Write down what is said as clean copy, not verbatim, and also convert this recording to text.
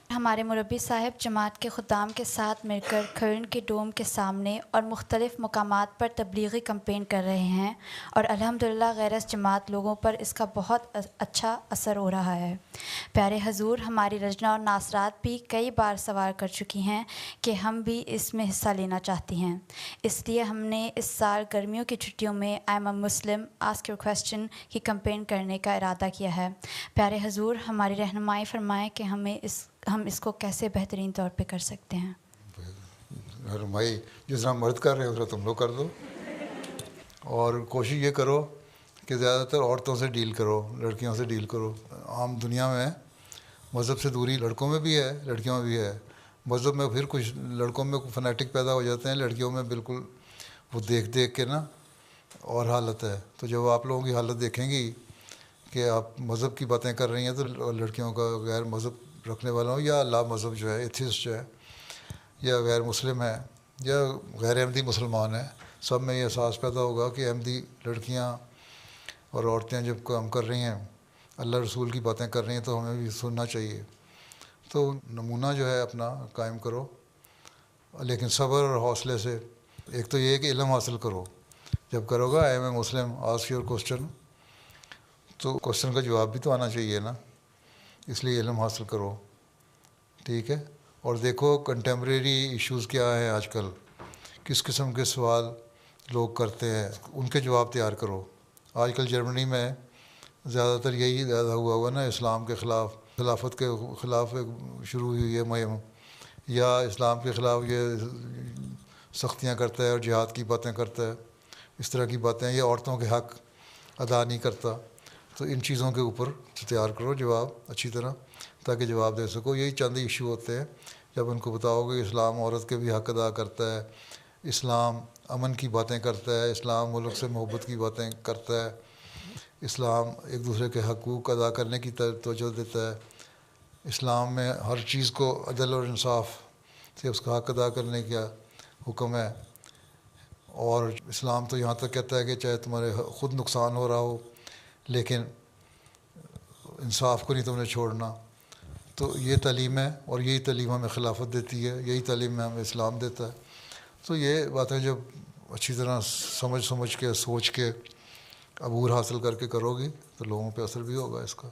ہمارے مربی صاحب جماعت کے خدام کے ساتھ مل کر کھرن کے ڈوم کے سامنے اور مختلف مقامات پر تبلیغی کمپین کر رہے ہیں، اور الحمدللہ غیرت جماعت لوگوں پر اس کا بہت اچھا اثر ہو رہا ہے۔ پیارے حضور، ہماری رجنا اور ناصرات بھی کئی بار سوال کر چکی ہیں کہ ہم بھی اس میں حصہ لینا چاہتی ہیں، اس لیے ہم نے اس سال گرمیوں کی چھٹیوں میں I am A Muslim ask your question کی کمپین کرنے کا ارادہ کیا ہے۔ پیارے حضور، ہماری رہنمائی فرمائیں کہ ہم اس کو کیسے بہترین طور پہ کر سکتے ہیں۔ رہنمائی جس طرح مرد کر رہے ہیں اس طرح تم لوگ کر دو، اور کوشش یہ کرو کہ زیادہ تر عورتوں سے ڈیل کرو، لڑکیوں سے ڈیل کرو۔ عام دنیا میں مذہب سے دوری لڑکوں میں بھی ہے لڑکیوں میں بھی ہے۔ مذہب میں پھر کچھ لڑکوں میں فنیٹک پیدا ہو جاتے ہیں، لڑکیوں میں بالکل وہ دیکھ دیکھ کے نا اور حالت ہے۔ تو جب آپ لوگوں کی حالت دیکھیں گی کہ آپ مذہب کی باتیں کر رہی ہیں تو لڑکیوں کا غیر مذہب رکھنے والوں یا لا مذہب جو ہے، ایتھیسٹ جو ہے یا غیر مسلم ہے یا غیر احمدی مسلمان ہیں، سب میں یہ احساس پیدا ہوگا کہ احمدی لڑکیاں اور عورتیں جب کام کر رہی ہیں، اللہ رسول کی باتیں کر رہی ہیں تو ہمیں بھی سننا چاہیے۔ تو نمونہ جو ہے اپنا قائم کرو، لیکن صبر اور حوصلے سے۔ ایک تو یہ ہے کہ علم حاصل کرو، جب کرو گا M A Muslim ask your question تو کوسچن کا جواب بھی تو آنا چاہیے نا، اس لیے علم حاصل کرو، ٹھیک ہے۔ اور دیکھو کنٹمپریری ایشوز کیا ہیں آج کل، کس قسم کے سوال لوگ کرتے ہیں، ان کے جواب تیار کرو۔ آج کل جرمنی میں زیادہ تر یہی زیادہ ہوا نا، اسلام کے خلاف، خلافت کے خلاف شروع ہوئی ہے مہم، یا اسلام کے خلاف یہ سختیاں کرتا ہے اور جہاد کی باتیں کرتا ہے، اس طرح کی باتیں، یہ عورتوں کے حق ادا نہیں کرتا۔ تو ان چیزوں کے اوپر تیار کرو جواب اچھی طرح تاکہ جواب دے سکو۔ یہی چند ایشو ہوتے ہیں، جب ان کو بتاؤ گے اسلام عورت کے بھی حق ادا کرتا ہے، اسلام امن کی باتیں کرتا ہے، اسلام ملک سے محبت کی باتیں کرتا ہے، اسلام ایک دوسرے کے حقوق ادا کرنے کی توجہ دیتا ہے، اسلام میں ہر چیز کو عدل اور انصاف سے اس کا حق ادا کرنے کا حکم ہے، اور اسلام تو یہاں تک کہتا ہے کہ چاہے تمہارے خود نقصان ہو رہا ہو لیکن انصاف کو نہیں تم نے چھوڑنا۔ تو یہ تعلیم ہے، اور یہی تعلیم ہمیں خلافت دیتی ہے، یہی تعلیم ہمیں اسلام دیتا ہے۔ تو یہ باتیں جب اچھی طرح سمجھ کے سوچ کے عبور حاصل کر کے کرو گی تو لوگوں پہ اثر بھی ہوگا اس کا۔